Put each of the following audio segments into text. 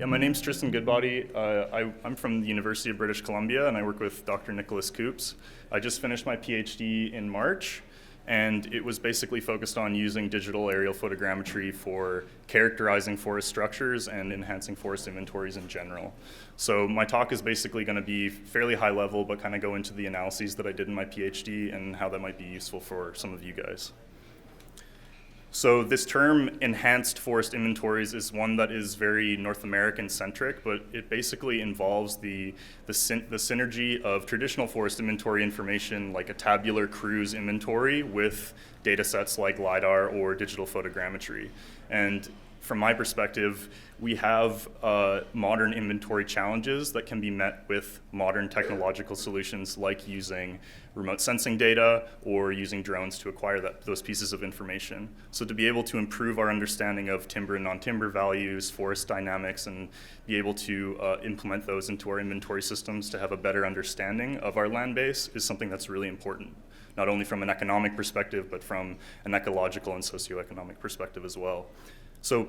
my name's T Goodbody. I'm from the University of British Columbia, and I work with Dr. Nicholas Coops. I just finished my PhD in March, and it was basically focused on using digital aerial photogrammetry for characterizing forest structures and enhancing forest inventories in general. So my talk is basically going to be fairly high level, but kind of go into the analyses that I did in my PhD and how that might be useful for some of you guys. So this term, enhanced forest inventories, is one that is very North American centric, but it basically involves the synergy of traditional forest inventory information like a tabular cruise inventory with data sets like LiDAR or digital photogrammetry. And from my perspective, we have modern inventory challenges that can be met with modern technological solutions like using remote sensing data or using drones to acquire those pieces of information. So to be able to improve our understanding of timber and non-timber values, forest dynamics, and be able to implement those into our inventory systems to have a better understanding of our land base is something that's really important, not only from an economic perspective, but from an ecological and socioeconomic perspective as well. So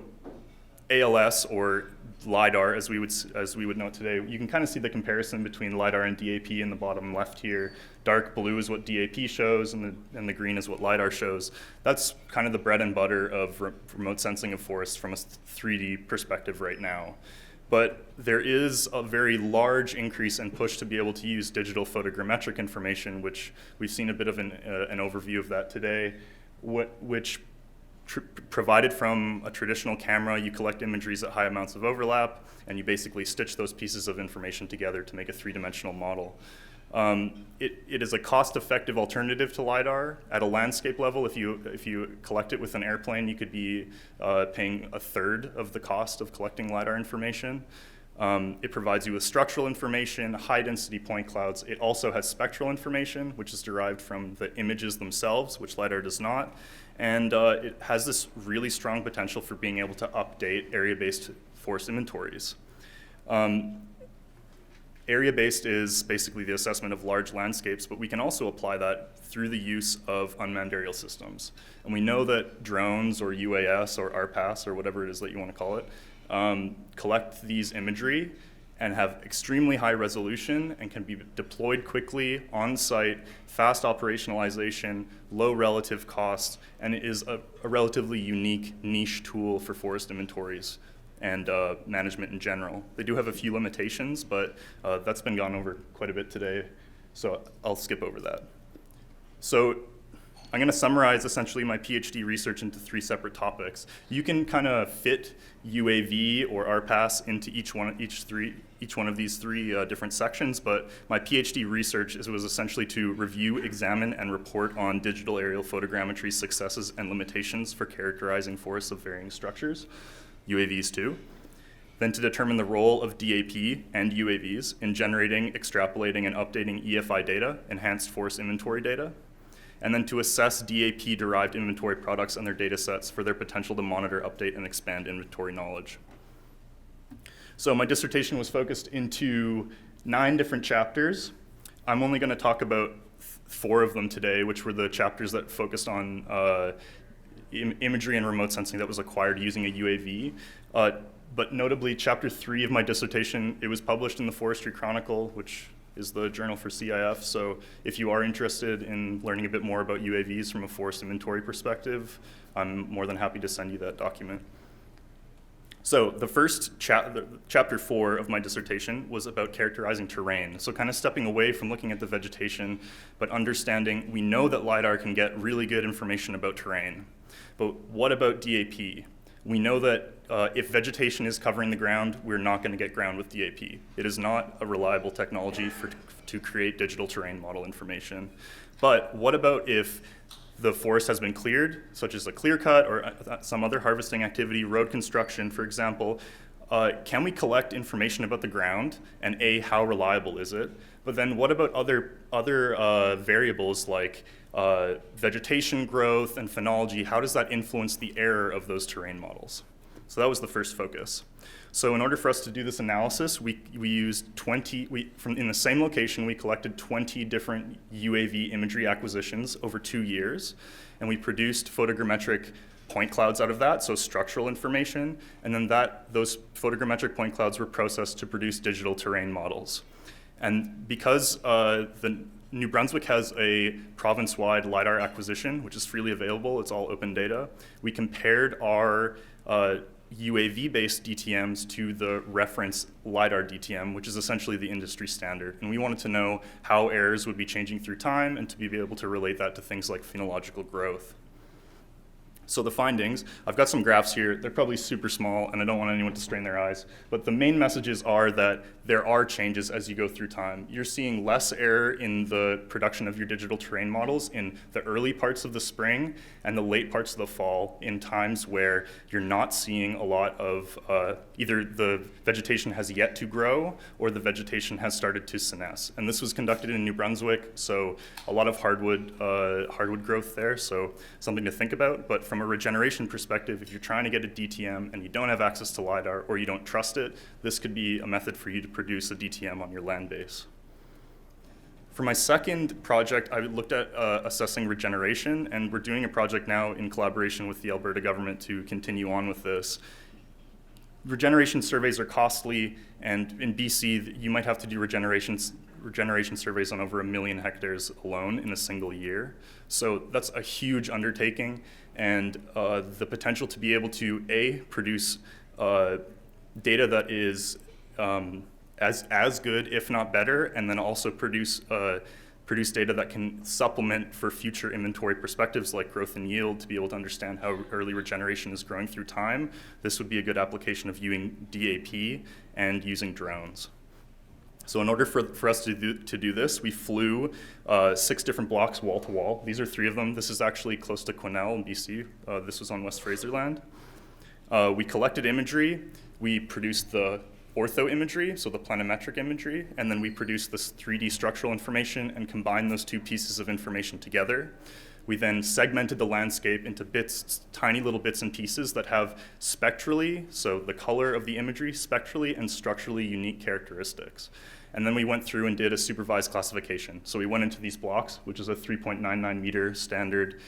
ALS, or LiDAR, as we would know today, you can kind of see the comparison between LiDAR and DAP in the bottom left here. Dark blue is what DAP shows, and the green is what LiDAR shows. That's kind of the bread and butter of remote sensing of forests from a 3D perspective right now. But there is a very large increase and push to be able to use digital photogrammetric information, which we've seen a bit of an overview of that today, which provided from a traditional camera, you collect imageries at high amounts of overlap, and you basically stitch those pieces of information together to make a three-dimensional model. It is a cost-effective alternative to LiDAR. At a landscape level, if you collect it with an airplane, you could be paying a third of the cost of collecting LiDAR information. It provides you with structural information, high-density point clouds. It also has spectral information, which is derived from the images themselves, which LiDAR does not. And it has this really strong potential for being able to update area-based forest inventories. Area-based is basically the assessment of large landscapes, but we can also apply that through the use of unmanned aerial systems. And we know that drones or UAS or RPAS or whatever it is that you want to call it, collect these imagery and have extremely high resolution and can be deployed quickly on site, fast operationalization, low relative cost, and it is a relatively unique niche tool for forest inventories and management in general. They do have a few limitations, but that's been gone over quite a bit today, so I'll skip over that. So I'm going to summarize essentially my PhD research into three separate topics. You can kind of fit UAV or RPAS into each one of these three different sections, but my PhD research was essentially to review, examine, and report on digital aerial photogrammetry successes and limitations for characterizing forests of varying structures, UAVs too. Then to determine the role of DAP and UAVs in generating, extrapolating, and updating EFI data, enhanced forest inventory data. And then to assess DAP-derived inventory products and their data sets for their potential to monitor, update, and expand inventory knowledge. So my dissertation was focused into 9 different chapters. I'm only going to talk about 4 of them today, which were the chapters that focused on imagery and remote sensing that was acquired using a UAV. But notably, chapter 3 of my dissertation, it was published in the Forestry Chronicle, which is the journal for CIF. So if you are interested in learning a bit more about UAVs from a forest inventory perspective, I'm more than happy to send you that document. So the first chapter 4 of my dissertation was about characterizing terrain. So kind of stepping away from looking at the vegetation, but understanding we know that LiDAR can get really good information about terrain. But what about DAP? We know that if vegetation is covering the ground, we're not going to get ground with DAP. It is not a reliable technology to create digital terrain model information. But what about if the forest has been cleared, such as a clear cut or some other harvesting activity, road construction, for example? Can we collect information about the ground, and how reliable is it? But then what about other variables like vegetation growth and phenology? How does that influence the error of those terrain models? So that was the first focus. So in order for us to do this analysis, we used in the same location, we collected 20 different UAV imagery acquisitions over 2 years, and we produced photogrammetric point clouds out of that, so structural information, and then those photogrammetric point clouds were processed to produce digital terrain models. And because the New Brunswick has a province-wide LiDAR acquisition, which is freely available, it's all open data, we compared our UAV-based DTMs to the reference LiDAR DTM, which is essentially the industry standard. And we wanted to know how errors would be changing through time and to be able to relate that to things like phenological growth. So the findings, I've got some graphs here. They're probably super small, and I don't want anyone to strain their eyes. But the main messages are that there are changes as you go through time. You're seeing less error in the production of your digital terrain models in the early parts of the spring and the late parts of the fall, in times where you're not seeing a lot of either the vegetation has yet to grow or the vegetation has started to senesce. And this was conducted in New Brunswick, so a lot of hardwood growth there, so something to think about. But from a regeneration perspective, if you're trying to get a DTM and you don't have access to LiDAR or you don't trust it, this could be a method for you to produce a DTM on your land base. For my second project, I looked at assessing regeneration, and we're doing a project now in collaboration with the Alberta government to continue on with this. Regeneration surveys are costly, and in BC, you might have to do regeneration surveys on over 1 million hectares alone in a single year. So that's a huge undertaking, and the potential to be able to, A, produce data that is as good, if not better, and then also produce data that can supplement for future inventory perspectives like growth and yield to be able to understand how early regeneration is growing through time. This would be a good application of using DAP and using drones. So in order for us to do this, we flew 6 different blocks wall to wall. These are 3 of them. This is actually close to Quesnel in BC. This was on West Fraser land. We collected imagery. We produced the ortho imagery, so the planimetric imagery, and then we produced this 3D structural information and combined those 2 pieces of information together. We then segmented the landscape into bits, tiny little bits and pieces that have spectrally, so the color of the imagery, spectrally and structurally unique characteristics. And then we went through and did a supervised classification. So we went into these blocks, which is a 3.99 meter standard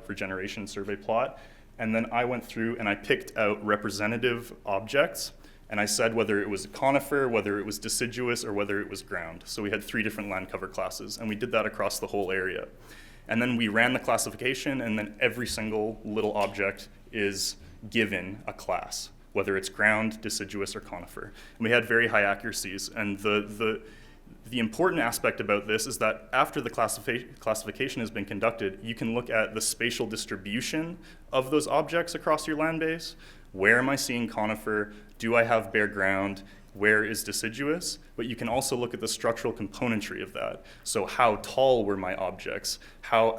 regeneration survey plot. And then I went through and I picked out representative objects, and I said whether it was a conifer, whether it was deciduous, or whether it was ground. So we had 3 different land cover classes, and we did that across the whole area. And then we ran the classification, and then every single little object is given a class, whether it's ground, deciduous, or conifer. And we had very high accuracies. And the important aspect about this is that after the classification has been conducted, you can look at the spatial distribution of those objects across your land base. Where am I seeing conifer? Do I have bare ground? Where is deciduous? But you can also look at the structural componentry of that. So how tall were my objects? How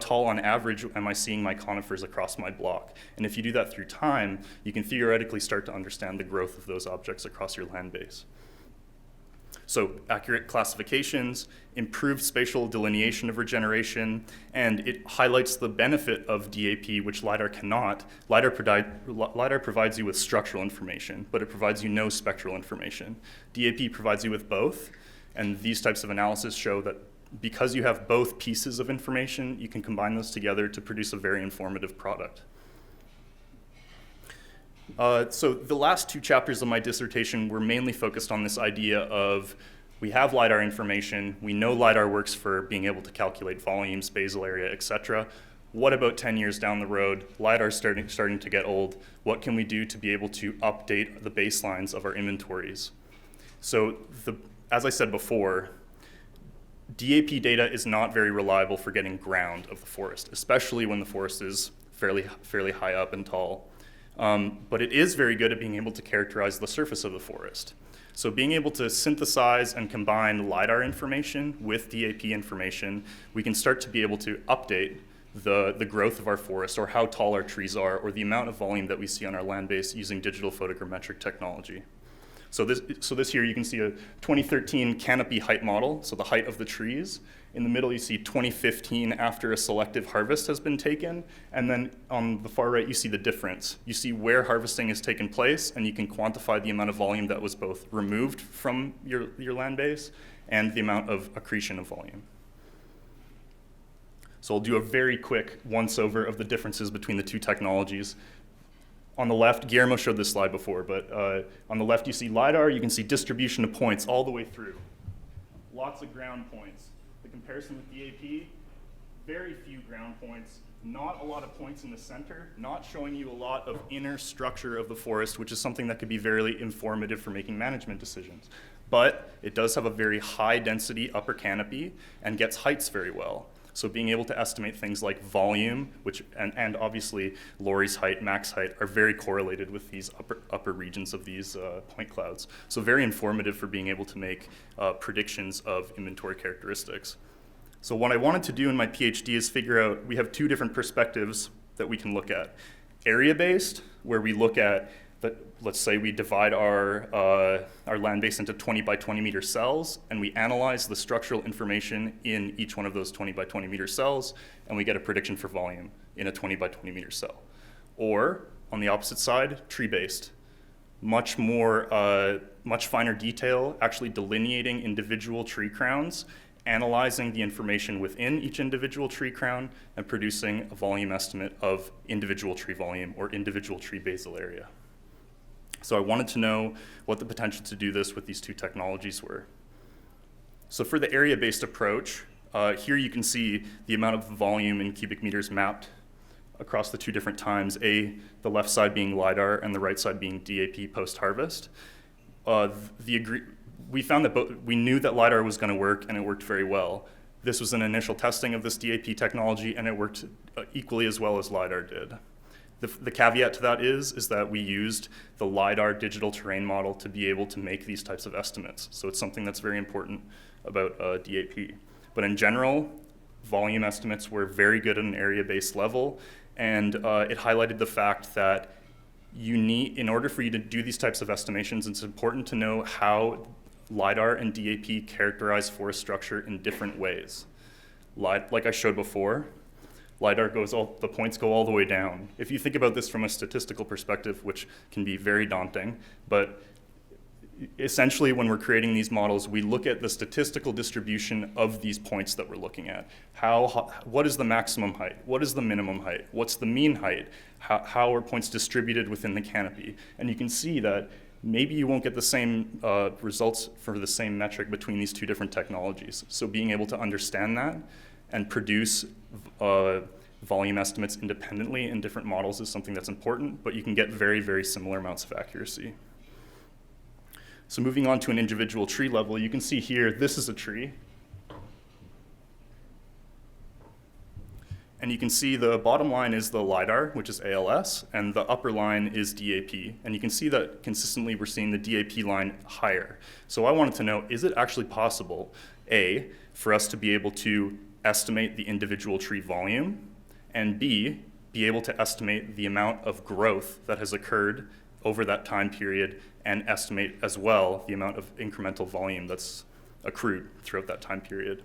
tall on average am I seeing my conifers across my block? And if you do that through time, you can theoretically start to understand the growth of those objects across your land base. So accurate classifications, improved spatial delineation of regeneration, and it highlights the benefit of DAP, which LiDAR cannot. LiDAR provides you with structural information, but it provides you no spectral information. DAP provides you with both, and these types of analysis show that because you have both pieces of information, you can combine those together to produce a very informative product. So the last 2 chapters of my dissertation were mainly focused on this idea of we have LiDAR information, we know LiDAR works for being able to calculate volumes, basal area, etc. What about 10 years down the road? LiDAR's starting to get old. What can we do to be able to update the baselines of our inventories? So as I said before, DAP data is not very reliable for getting ground of the forest, especially when the forest is fairly high up and tall. But it is very good at being able to characterize the surface of the forest. So being able to synthesize and combine LiDAR information with DAP information, we can start to be able to update the growth of our forest, or how tall our trees are, or the amount of volume that we see on our land base using digital photogrammetric technology. So this here, you can see a 2013 canopy height model, so the height of the trees. In the middle, you see 2015 after a selective harvest has been taken. And then on the far right, you see the difference. You see where harvesting has taken place, and you can quantify the amount of volume that was both removed from your land base and the amount of accretion of volume. So I'll do a very quick once-over of the differences between the two technologies. On the left, Guillermo showed this slide before, but on the left you see LiDAR, you can see distribution of points all the way through. Lots of ground points. The comparison with DAP, very few ground points, not a lot of points in the center, not showing you a lot of inner structure of the forest, which is something that could be very informative for making management decisions. But it does have a very high density upper canopy and gets heights very well. So being able to estimate things like volume, and obviously Lori's height, max height, are very correlated with these upper regions of these point clouds. So very informative for being able to make predictions of inventory characteristics. So what I wanted to do in my PhD is figure out, we have two different perspectives that we can look at. Area-based, where we look at, let's say we divide our land base into 20 by 20 meter cells, and we analyze the structural information in each one of those 20 by 20 meter cells, and we get a prediction for volume in a 20 by 20 meter cell. Or, on the opposite side, tree-based. Much finer detail, actually delineating individual tree crowns, analyzing the information within each individual tree crown, and producing a volume estimate of individual tree volume or individual tree basal area. So I wanted to know what the potential to do this with these two technologies were. So for the area-based approach, here you can see the amount of volume in cubic meters mapped across the two different times, the left side being LiDAR and the right side being DAP post-harvest. We found that we knew that LiDAR was going to work, and it worked very well. This was an initial testing of this DAP technology, and it worked equally as well as LiDAR did. The caveat to that is that we used the LiDAR digital terrain model to be able to make these types of estimates. So it's something that's very important about DAP. But in general, volume estimates were very good at an area-based level, and it highlighted the fact that in order for you to do these types of estimations, it's important to know how LiDAR and DAP characterize forest structure in different ways. Like I showed before, LiDAR the points go all the way down. If you think about this from a statistical perspective, which can be very daunting, but essentially when we're creating these models, we look at the statistical distribution of these points that we're looking at. What is the maximum height? What is the minimum height? What's the mean height? How are points distributed within the canopy? And you can see that maybe you won't get the same results for the same metric between these two different technologies. So being able to understand that and produce volume estimates independently in different models is something that's important, but you can get very, very similar amounts of accuracy. So moving on to an individual tree level, you can see here, this is a tree. And you can see the bottom line is the LiDAR, which is ALS, and the upper line is DAP. And you can see that consistently we're seeing the DAP line higher. So I wanted to know, is it actually possible, A, for us to be able to estimate the individual tree volume, and B, be able to estimate the amount of growth that has occurred over that time period, and estimate as well the amount of incremental volume that's accrued throughout that time period.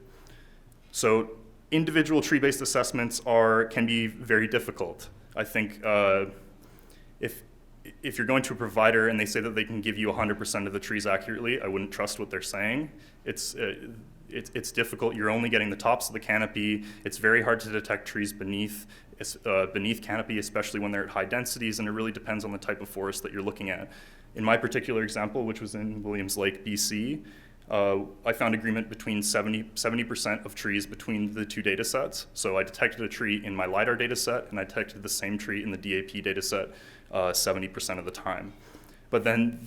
So individual tree-based assessments can be very difficult. I think if you're going to a provider and they say that they can give you 100% of the trees accurately, I wouldn't trust what they're saying. It's difficult. You're only getting the tops of the canopy. It's very hard to detect trees beneath canopy, especially when they're at high densities, and it really depends on the type of forest that you're looking at. In my particular example, which was in Williams Lake, BC, I found agreement between 70% of trees between the two data sets. So I detected a tree in my LiDAR data set, and I detected the same tree in the DAP data set 70% of the time. But then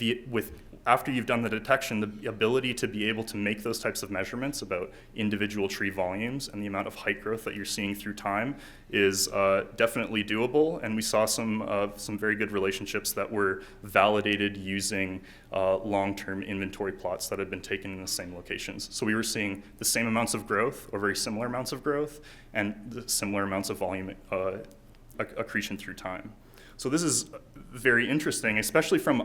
after you've done the detection, the ability to be able to make those types of measurements about individual tree volumes and the amount of height growth that you're seeing through time is definitely doable. And we saw some very good relationships that were validated using long-term inventory plots that had been taken in the same locations. So we were seeing the same amounts of growth, or very similar amounts of growth, and the similar amounts of volume accretion through time. So this is very interesting, especially from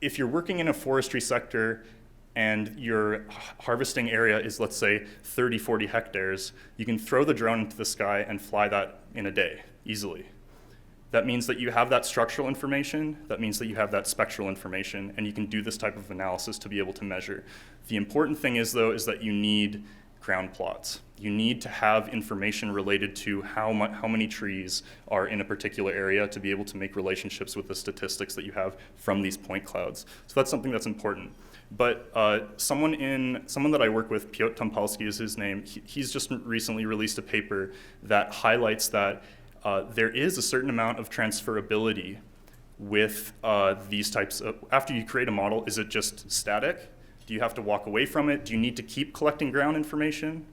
if you're working in a forestry sector and your harvesting area is, let's say, 30, 40 hectares, you can throw the drone into the sky and fly that in a day, easily. That means that you have that structural information, that means that you have that spectral information, and you can do this type of analysis to be able to measure. The important thing is, though, is that you need ground plots. You need to have information related to how many trees are in a particular area to be able to make relationships with the statistics that you have from these point clouds. So that's something that's important. But someone that I work with, Piotr Tompalski is his name, he's just recently released a paper that highlights that there is a certain amount of transferability with these types of, after you create a model, is it just static? Do you have to walk away from it? Do you need to keep collecting ground information?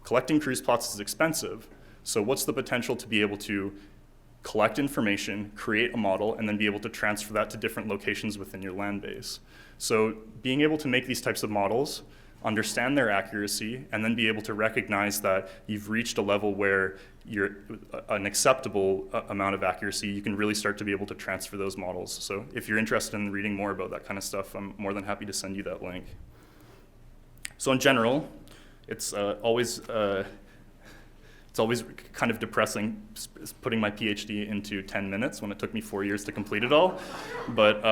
Collecting cruise plots is expensive, so what's the potential to be able to collect information, create a model, and then be able to transfer that to different locations within your land base? So being able to make these types of models, understand their accuracy, and then be able to recognize that you've reached a level where you're an acceptable amount of accuracy, you can really start to be able to transfer those models. So if you're interested in reading more about that kind of stuff, I'm more than happy to send you that link. So in general, it's always kind of depressing putting my PhD into 10 minutes when it took me 4 years to complete it all. But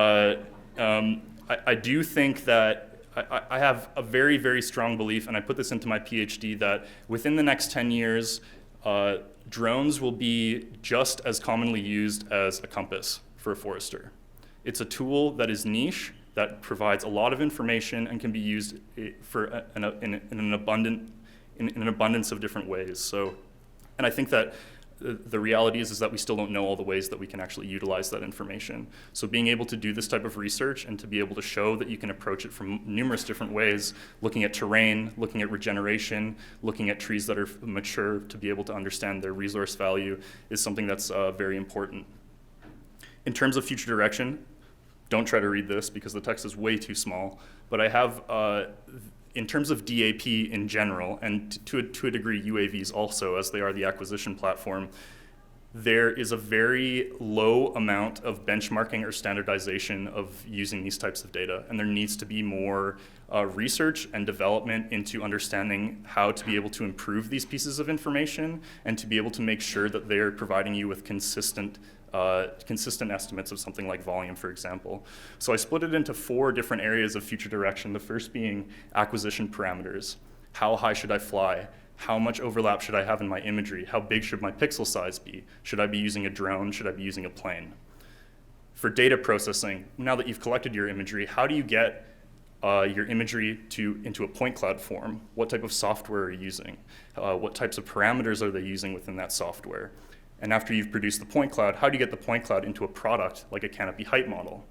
I do think that I have a very, very strong belief, and I put this into my PhD, that within the next 10 years, drones will be just as commonly used as a compass for a forester. It's a tool that is niche, that provides a lot of information and can be used for in an abundance of different ways. So, and I think that the reality is that we still don't know all the ways that we can actually utilize that information. So being able to do this type of research and to be able to show that you can approach it from numerous different ways, looking at terrain, looking at regeneration, looking at trees that are mature to be able to understand their resource value, is something that's very important. In terms of future direction, don't try to read this because the text is way too small, but I have, in terms of DAP in general, and to a degree UAVs also, as they are the acquisition platform, there is a very low amount of benchmarking or standardization of using these types of data, and there needs to be more research and development into understanding how to be able to improve these pieces of information and to be able to make sure that they're providing you with consistent estimates of something like volume, for example. So I split it into 4 different areas of future direction, the first being acquisition parameters. How high should I fly? How much overlap should I have in my imagery? How big should my pixel size be? Should I be using a drone? Should I be using a plane? For data processing, now that you've collected your imagery, how do you get your imagery into a point cloud form? What type of software are you using? What types of parameters are they using within that software? And after you've produced the point cloud, how do you get the point cloud into a product like a canopy height model?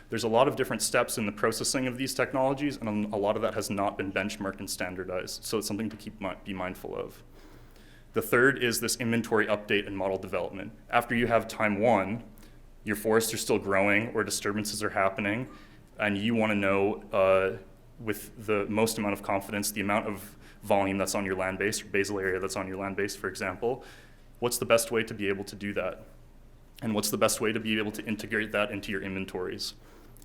There's a lot of different steps in the processing of these technologies, and a lot of that has not been benchmarked and standardized, so it's something to be mindful of. The third is this inventory update and model development. After you have time 1, your forests are still growing or disturbances are happening, and you want to know with the most amount of confidence the amount of volume that's on your land base, or basal area that's on your land base, for example. What's the best way to be able to do that? And what's the best way to be able to integrate that into your inventories?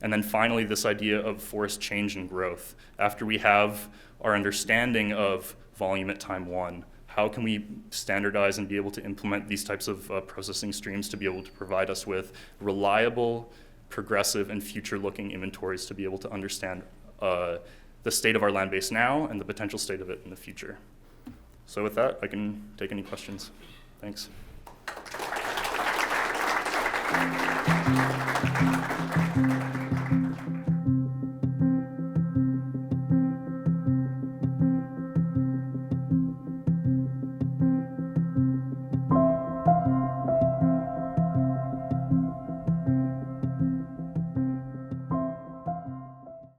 And then finally, this idea of forest change and growth. After we have our understanding of volume at time 1, how can we standardize and be able to implement these types of processing streams to be able to provide us with reliable, progressive, and future-looking inventories to be able to understand the state of our land base now and the potential state of it in the future. So with that, I can take any questions. Thanks.